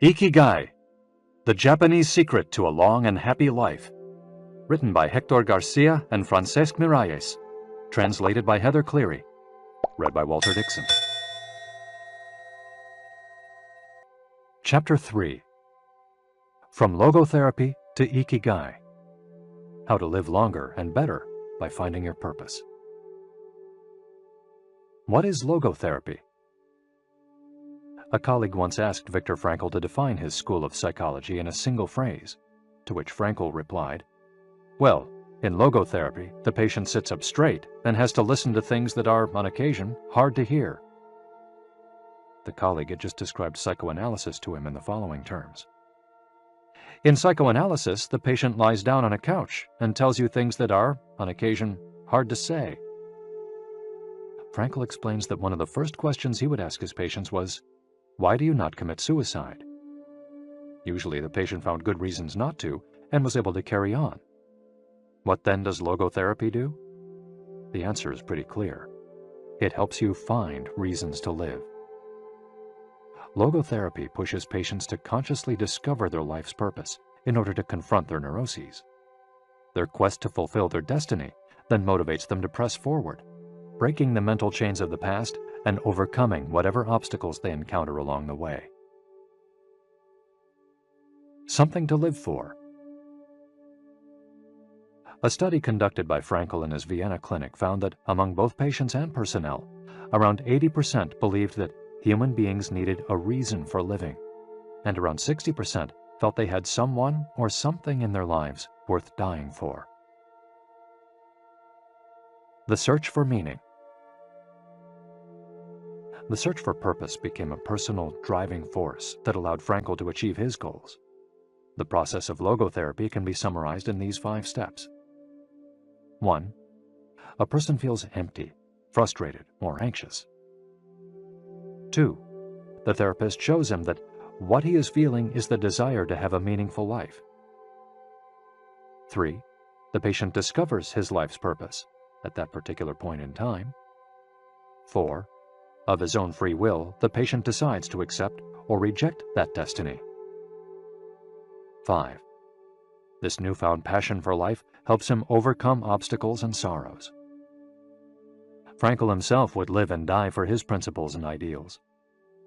Ikigai, The Japanese Secret to a Long and Happy Life. Written by Hector Garcia and Francesc Miralles. Translated by Heather Cleary. Read by Walter Dixon. Chapter 3. From Logotherapy to Ikigai. How to live longer and better by finding your purpose. What is logotherapy? A colleague once asked Viktor Frankl to define his school of psychology in a single phrase, to which Frankl replied, "Well, in logotherapy, the patient sits up straight and has to listen to things that are, on occasion, hard to hear." The colleague had just described psychoanalysis to him in the following terms. In psychoanalysis, the patient lies down on a couch and tells you things that are, on occasion, hard to say. Frankl explains that one of the first questions he would ask his patients was, "Why do you not commit suicide?" Usually the patient found good reasons not to and was able to carry on. What then does logotherapy do? The answer is pretty clear. It helps you find reasons to live. Logotherapy pushes patients to consciously discover their life's purpose in order to confront their neuroses. Their quest to fulfill their destiny then motivates them to press forward, breaking the mental chains of the past and overcoming whatever obstacles they encounter along the way. Something to live for. A study conducted by Frankl in his Vienna clinic found that among both patients and personnel, around 80% believed that human beings needed a reason for living, and around 60% felt they had someone or something in their lives worth dying for. The search for meaning. The search for purpose became a personal driving force that allowed Frankl to achieve his goals. The process of logotherapy can be summarized in these 5 steps. 1. A person feels empty, frustrated, or anxious. 2. The therapist shows him that what he is feeling is the desire to have a meaningful life. 3. The patient discovers his life's purpose at that particular point in time. 4. Of his own free will, the patient decides to accept or reject that destiny. 5. This newfound passion for life helps him overcome obstacles and sorrows. Frankl himself would live and die for his principles and ideals.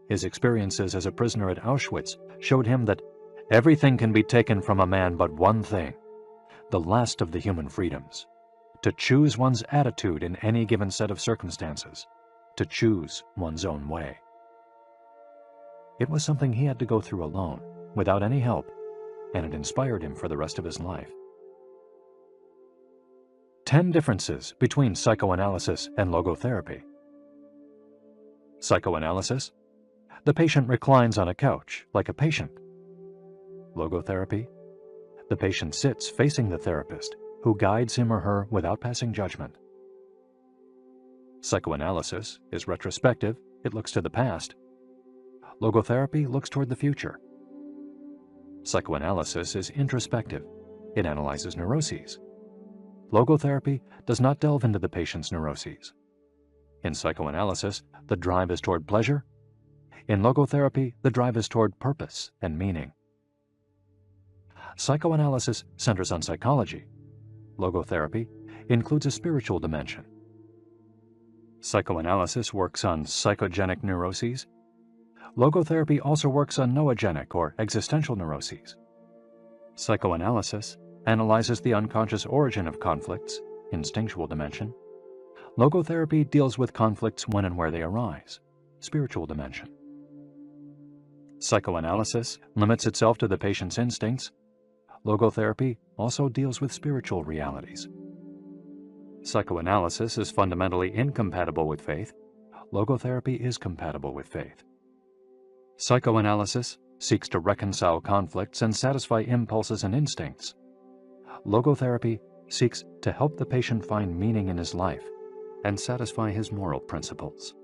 His experiences as a prisoner at Auschwitz showed him that everything can be taken from a man but one thing, the last of the human freedoms: to choose one's attitude in any given set of circumstances, to choose one's own way. It was something he had to go through alone, without any help, and it inspired him for the rest of his life. 10 differences between psychoanalysis and logotherapy. Psychoanalysis: the patient reclines on a couch like a patient. Logotherapy: the patient sits facing the therapist, who guides him or her without passing judgment. Psychoanalysis is retrospective, it looks to the past. Logotherapy looks toward the future. Psychoanalysis is introspective, it analyzes neuroses. Logotherapy does not delve into the patient's neuroses. In psychoanalysis, the drive is toward pleasure. In logotherapy, the drive is toward purpose and meaning. Psychoanalysis centers on psychology. Logotherapy includes a spiritual dimension. Psychoanalysis works on psychogenic neuroses. Logotherapy also works on noogenic or existential neuroses. Psychoanalysis analyzes the unconscious origin of conflicts, instinctual dimension. Logotherapy deals with conflicts when and where they arise, spiritual dimension. Psychoanalysis limits itself to the patient's instincts. Logotherapy also deals with spiritual realities. Psychoanalysis is fundamentally incompatible with faith. Logotherapy is compatible with faith. Psychoanalysis seeks to reconcile conflicts and satisfy impulses and instincts. Logotherapy seeks to help the patient find meaning in his life and satisfy his moral principles.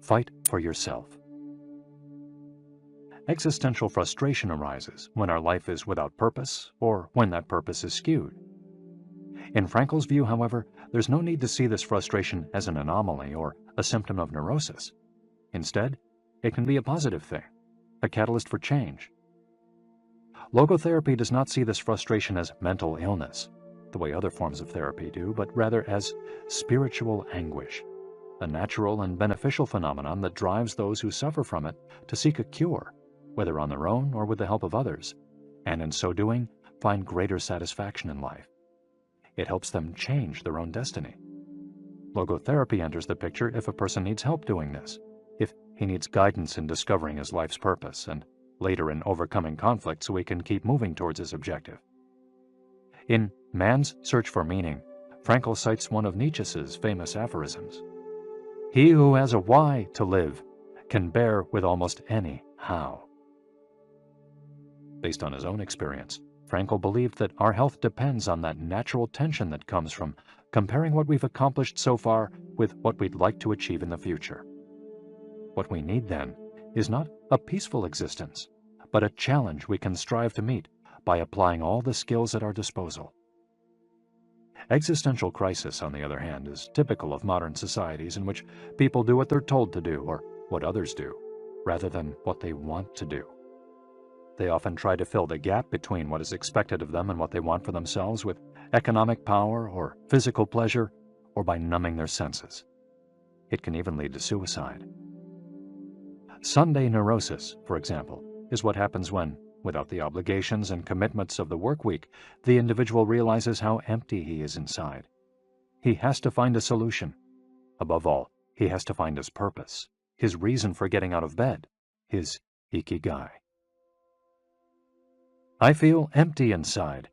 Fight for yourself. Existential frustration arises when our life is without purpose or when that purpose is skewed. In Frankl's view, however, there's no need to see this frustration as an anomaly or a symptom of neurosis. Instead, It can be a positive thing, a catalyst for change. Logotherapy does not see this frustration as mental illness, the way other forms of therapy do, but rather as spiritual anguish, a natural and beneficial phenomenon that drives those who suffer from it to seek a cure, whether on their own or with the help of others, and in so doing, find greater satisfaction in life. It helps them change their own destiny. Logotherapy enters the picture if a person needs help doing this, if he needs guidance in discovering his life's purpose, and later in overcoming conflict so he can keep moving towards his objective. In Man's Search for Meaning, Frankl cites one of Nietzsche's famous aphorisms: "He who has a why to live can bear with almost any how." Based on his own experience, Frankl believed that our health depends on that natural tension that comes from comparing what we've accomplished so far with what we'd like to achieve in the future. What we need, then, is not a peaceful existence, but a challenge we can strive to meet by applying all the skills at our disposal. Existential crisis, on the other hand, is typical of modern societies in which people do what they're told to do or what others do, rather than what they want to do. They often try to fill the gap between what is expected of them and what they want for themselves with economic power or physical pleasure, or by numbing their senses. It can even lead to suicide. Sunday neurosis, for example, is what happens when, without the obligations and commitments of the work week, the individual realizes how empty he is inside. He has to find a solution. Above all, he has to find his purpose, his reason for getting out of bed, his ick-ih-guy. I feel empty inside.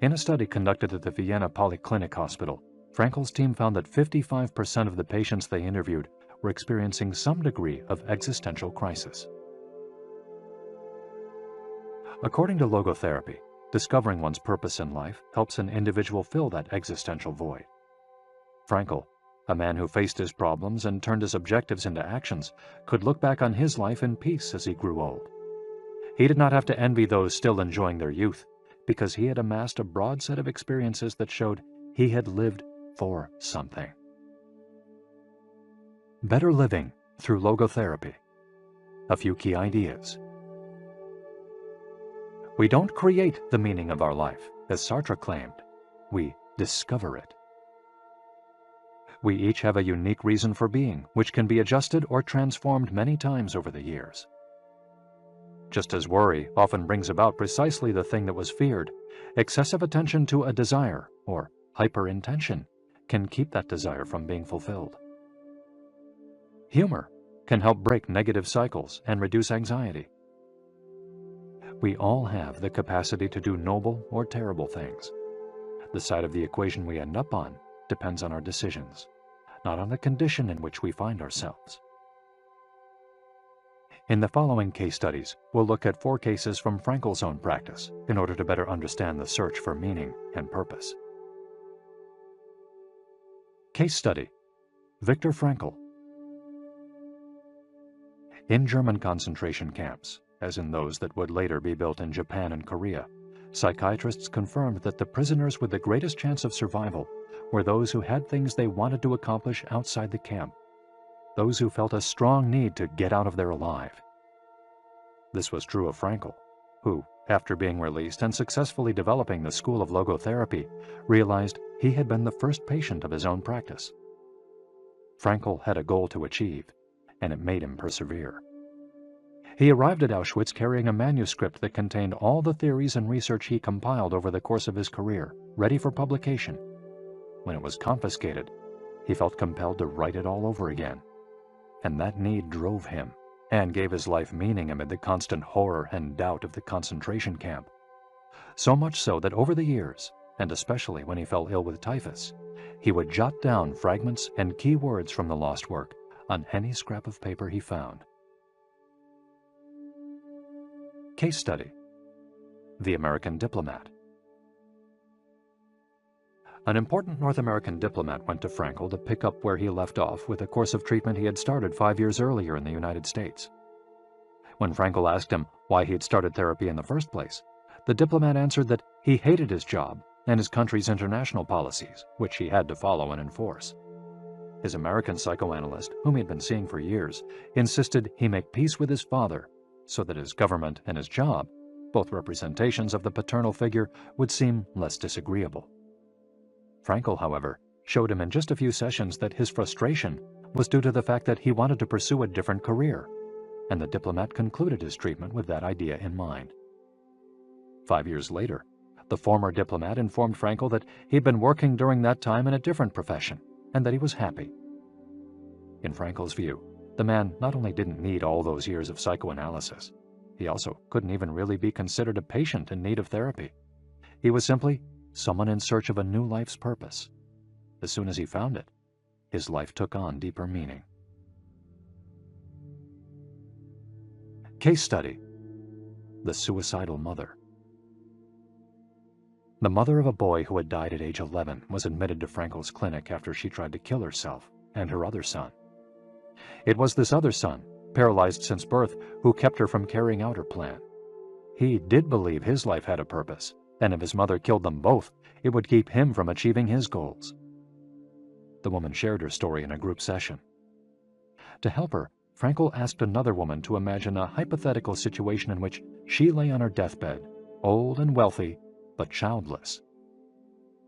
In a study conducted at the Vienna Polyclinic Hospital, Frankl's team found that 55% of the patients they interviewed were experiencing some degree of existential crisis. According to logotherapy, discovering one's purpose in life helps an individual fill that existential void. Frankl, a man who faced his problems and turned his objectives into actions, could look back on his life in peace as he grew old. He did not have to envy those still enjoying their youth, because he had amassed a broad set of experiences that showed he had lived for something. Better living through logotherapy. A few key ideas. We don't create the meaning of our life, as Sartre claimed. We discover it. We each have a unique reason for being, which can be adjusted or transformed many times over the years. Just as worry often brings about precisely the thing that was feared, excessive attention to a desire, or hyperintention, can keep that desire from being fulfilled. Humor can help break negative cycles and reduce anxiety. We all have the capacity to do noble or terrible things. The side of the equation we end up on depends on our decisions, not on the condition in which we find ourselves. In the following case studies, we'll look at 4 cases from Frankl's own practice in order to better understand the search for meaning and purpose. Case study: Viktor Frankl. In German concentration camps, as in those that would later be built in Japan and Korea, psychiatrists confirmed that the prisoners with the greatest chance of survival were those who had things they wanted to accomplish outside the camp, those who felt a strong need to get out of there alive. This was true of Frankl, who, after being released and successfully developing the school of logotherapy, realized he had been the first patient of his own practice. Frankl had a goal to achieve, and it made him persevere. He arrived at Auschwitz carrying a manuscript that contained all the theories and research he compiled over the course of his career, ready for publication. When it was confiscated, he felt compelled to write it all over again. And that need drove him, and gave his life meaning amid the constant horror and doubt of the concentration camp. So much so that over the years, and especially when he fell ill with typhus, he would jot down fragments and key words from the lost work on any scrap of paper he found. Case study: The American Diplomat. An important North American diplomat went to Frankl to pick up where he left off with a course of treatment he had started 5 years earlier in the United States. When Frankl asked him why he had started therapy in the first place, the diplomat answered that he hated his job and his country's international policies, which he had to follow and enforce. His American psychoanalyst, whom he had been seeing for years, insisted he make peace with his father so that his government and his job, both representations of the paternal figure, would seem less disagreeable. Frankel, however, showed him in just a few sessions that his frustration was due to the fact that he wanted to pursue a different career, and the diplomat concluded his treatment with that idea in mind. 5 years later, the former diplomat informed Frankel that he'd been working during that time in a different profession, and that he was happy. In Frankel's view, the man not only didn't need all those years of psychoanalysis, he also couldn't even really be considered a patient in need of therapy. He was simply someone in search of a new life's purpose. As soon as he found it, his life took on deeper meaning. Case study: the suicidal mother. The mother of a boy who had died at age 11 was admitted to Frankel's clinic after she tried to kill herself and her other son. It was this other son, paralyzed since birth, who kept her from carrying out her plan. He did believe his life had a purpose, and if his mother killed them both, it would keep him from achieving his goals. The woman shared her story in a group session. To help her, Frankel asked another woman to imagine a hypothetical situation in which she lay on her deathbed, old and wealthy, but childless.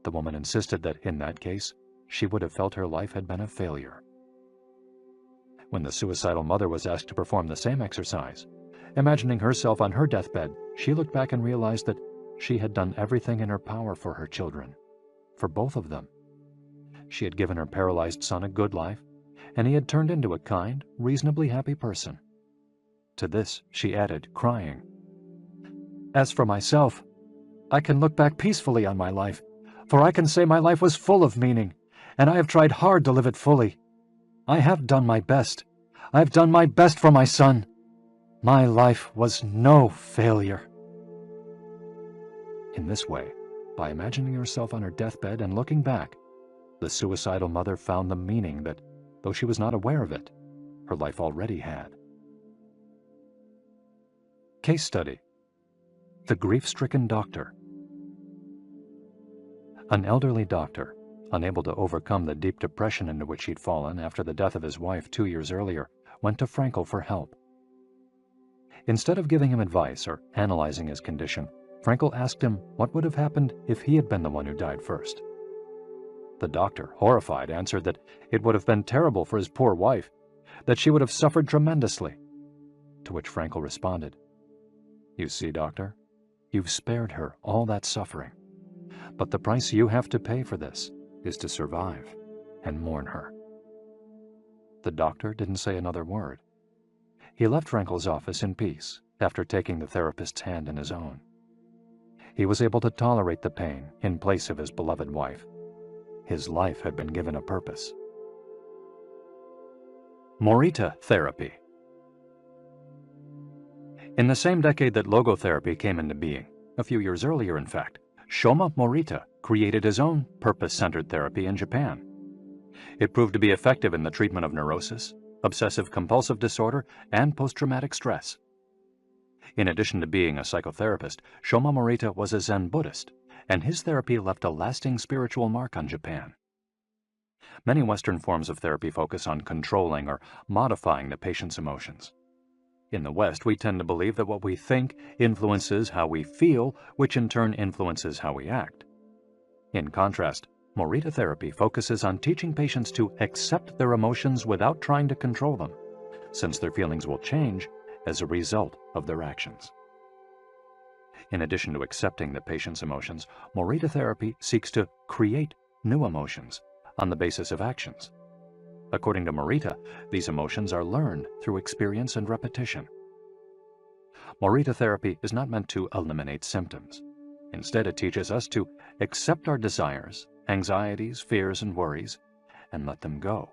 The woman insisted that, in that case, she would have felt her life had been a failure. When the suicidal mother was asked to perform the same exercise, imagining herself on her deathbed, she looked back and realized that she had done everything in her power for her children, for both of them. She had given her paralyzed son a good life, and he had turned into a kind, reasonably happy person. To this, she added, crying, "As for myself, I can look back peacefully on my life, for I can say my life was full of meaning, and I have tried hard to live it fully. I have done my best. I have done my best for my son. My life was no failure." In this way, by imagining herself on her deathbed and looking back, the suicidal mother found the meaning that, though she was not aware of it, her life already had. Case study: the grief-stricken doctor. An elderly doctor, unable to overcome the deep depression into which he'd fallen after the death of his wife 2 years earlier, went to Frankel for help. Instead of giving him advice or analyzing his condition, Frankel asked him what would have happened if he had been the one who died first. The doctor, horrified, answered that it would have been terrible for his poor wife, that she would have suffered tremendously. To which Frankel responded, "You see, doctor, you've spared her all that suffering, but the price you have to pay for this is to survive and mourn her." The doctor didn't say another word. He left Frankel's office in peace after taking the therapist's hand in his own. He was able to tolerate the pain in place of his beloved wife. His life had been given a purpose. Morita therapy. In the same decade that logotherapy came into being, a few years earlier in fact, Shoma Morita created his own purpose-centered therapy in Japan. It proved to be effective in the treatment of neurosis, obsessive-compulsive disorder, and post-traumatic stress. In addition to being a psychotherapist, Shoma Morita was a Zen Buddhist, and his therapy left a lasting spiritual mark on Japan. Many Western forms of therapy focus on controlling or modifying the patient's emotions. In the West, we tend to believe that what we think influences how we feel, which in turn influences how we act. In contrast, Morita therapy focuses on teaching patients to accept their emotions without trying to control them, since their feelings will change as a result of their actions. In addition to accepting the patient's emotions, Morita therapy seeks to create new emotions on the basis of actions. According to Morita, these emotions are learned through experience and repetition. Morita therapy is not meant to eliminate symptoms. Instead, it teaches us to accept our desires, anxieties, fears, and worries, and let them go.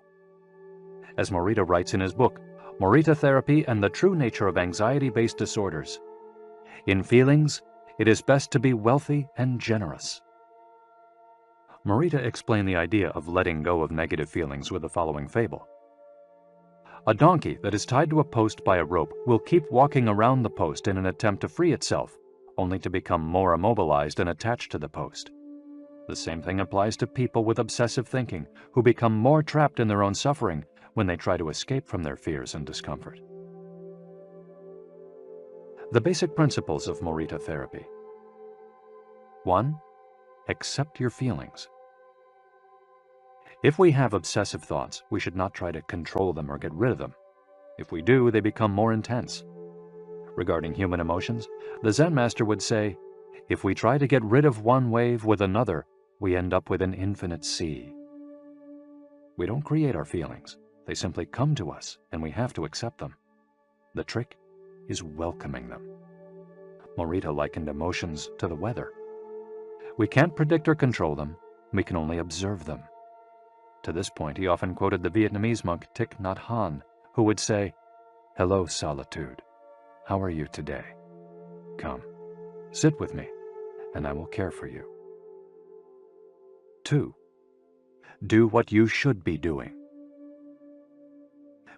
As Morita writes in his book, Morita Therapy and the True Nature of Anxiety-Based Disorders, "In feelings, it is best to be wealthy and generous." Morita explained the idea of letting go of negative feelings with the following fable. A donkey that is tied to a post by a rope will keep walking around the post in an attempt to free itself, only to become more immobilized and attached to the post. The same thing applies to people with obsessive thinking who become more trapped in their own suffering when they try to escape from their fears and discomfort. The basic principles of Morita therapy. 1. Accept your feelings. If we have obsessive thoughts, we should not try to control them or get rid of them. If we do, they become more intense. Regarding human emotions, the Zen master would say, if we try to get rid of one wave with another, we end up with an infinite sea. We don't create our feelings. They simply come to us, and we have to accept them. The trick is welcoming them. Morita likened emotions to the weather. We can't predict or control them. We can only observe them. To this point, he often quoted the Vietnamese monk Thich Nhat Hanh, who would say, "Hello, solitude. How are you today? Come, sit with me, and I will care for you." 2. Do what you should be doing.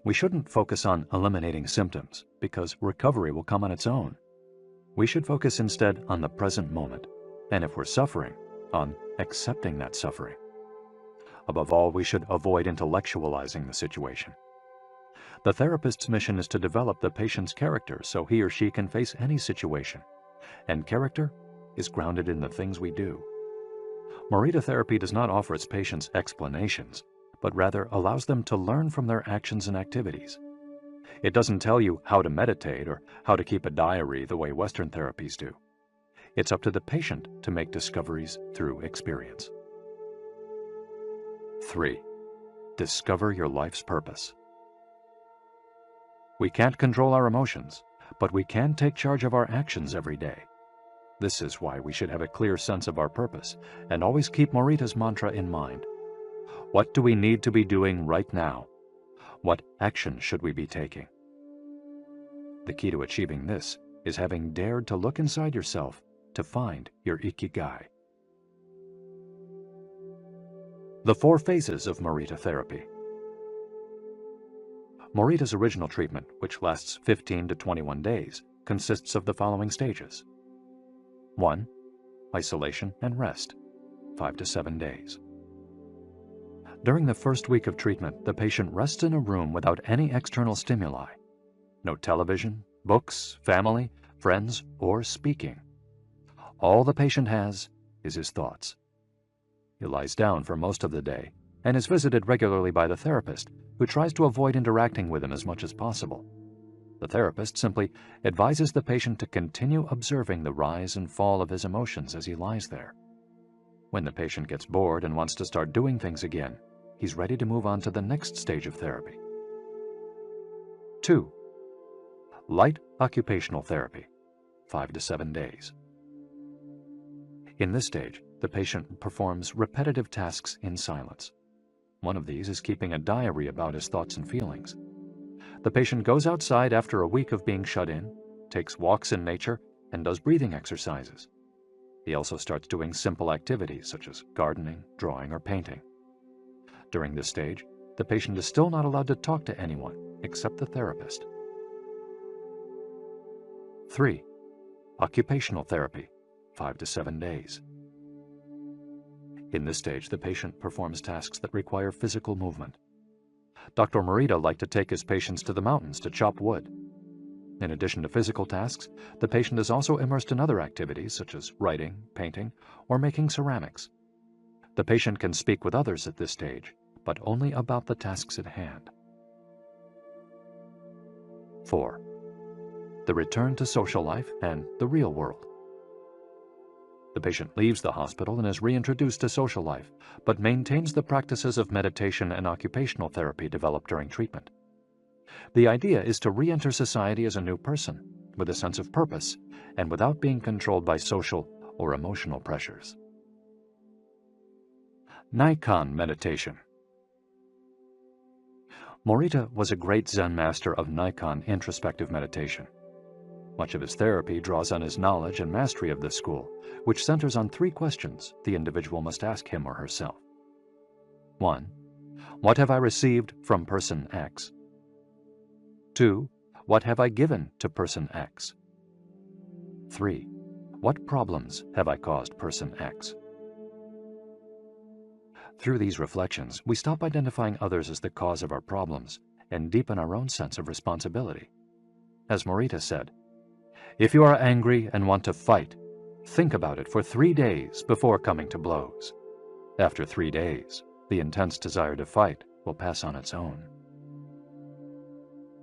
We shouldn't focus on eliminating symptoms, because recovery will come on its own. We should focus instead on the present moment, and if we're suffering, on accepting that suffering. Above all, we should avoid intellectualizing the situation. The therapist's mission is to develop the patient's character so he or she can face any situation, and character is grounded in the things we do. Morita therapy does not offer its patients explanations, but rather allows them to learn from their actions and activities. It doesn't tell you how to meditate or how to keep a diary the way Western therapies do. It's up to the patient to make discoveries through experience. 3. Discover your life's purpose. We can't control our emotions, but we can take charge of our actions every day. This is why we should have a clear sense of our purpose and always keep Morita's mantra in mind. What do we need to be doing right now? What action should we be taking? The key to achieving this is having dared to look inside yourself to find your ick-ih-guy. The 4 phases of Morita therapy. Morita's original treatment, which lasts 15 to 21 days, consists of the following stages. 1. Isolation and rest, 5 to 7 days. During the first week of treatment, the patient rests in a room without any external stimuli. No television, books, family, friends, or speaking. All the patient has is his thoughts. He lies down for most of the day and is visited regularly by the therapist, who tries to avoid interacting with him as much as possible. The therapist simply advises the patient to continue observing the rise and fall of his emotions as he lies there. When the patient gets bored and wants to start doing things again, he's ready to move on to the next stage of therapy. 2. Light occupational therapy, 5 to 7 days. In this stage, the patient performs repetitive tasks in silence. One of these is keeping a diary about his thoughts and feelings. The patient goes outside after a week of being shut in, takes walks in nature, and does breathing exercises. He also starts doing simple activities such as gardening, drawing, or painting. During this stage, the patient is still not allowed to talk to anyone except the therapist. 3. Occupational therapy, 5 to 7 days. In this stage, the patient performs tasks that require physical movement. Dr. Morita liked to take his patients to the mountains to chop wood. In addition to physical tasks, the patient is also immersed in other activities such as writing, painting, or making ceramics. The patient can speak with others at this stage, but only about the tasks at hand. 4. The return to social life and the real world. The patient leaves the hospital and is reintroduced to social life, but maintains the practices of meditation and occupational therapy developed during treatment. The idea is to re-enter society as a new person, with a sense of purpose, and without being controlled by social or emotional pressures. Nikan meditation. Morita was a great Zen master of Nikan introspective meditation. Much of his therapy draws on his knowledge and mastery of this school, which centers on 3 questions the individual must ask him or herself. 1. What have I received from person X? 2. What have I given to person X? 3. What problems have I caused person X? Through these reflections, we stop identifying others as the cause of our problems and deepen our own sense of responsibility. As Morita said, if you are angry and want to fight, think about it for 3 days before coming to blows. After 3 days, the intense desire to fight will pass on its own.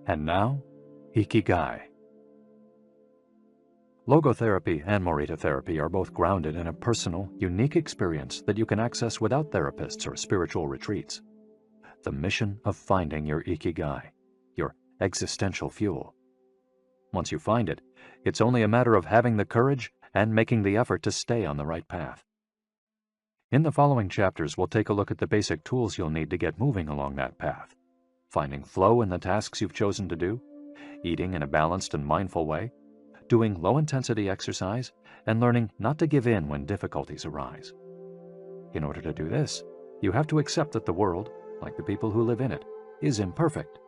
And now, ick-ih-guy. Logotherapy and Morita therapy are both grounded in a personal, unique experience that you can access without therapists or spiritual retreats. The mission of finding your ick-ih-guy, your existential fuel. Once you find it, it's only a matter of having the courage and making the effort to stay on the right path. In the following chapters, we'll take a look at the basic tools you'll need to get moving along that path, finding flow in the tasks you've chosen to do, eating in a balanced and mindful way, doing low-intensity exercise, and learning not to give in when difficulties arise. In order to do this, you have to accept that the world, like the people who live in it, is imperfect,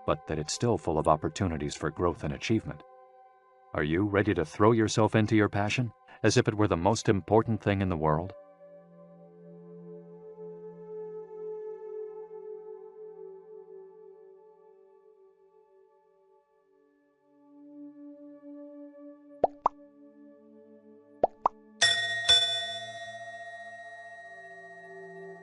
but that it's still full of opportunities for growth and achievement. Are you ready to throw yourself into your passion as if it were the most important thing in the world?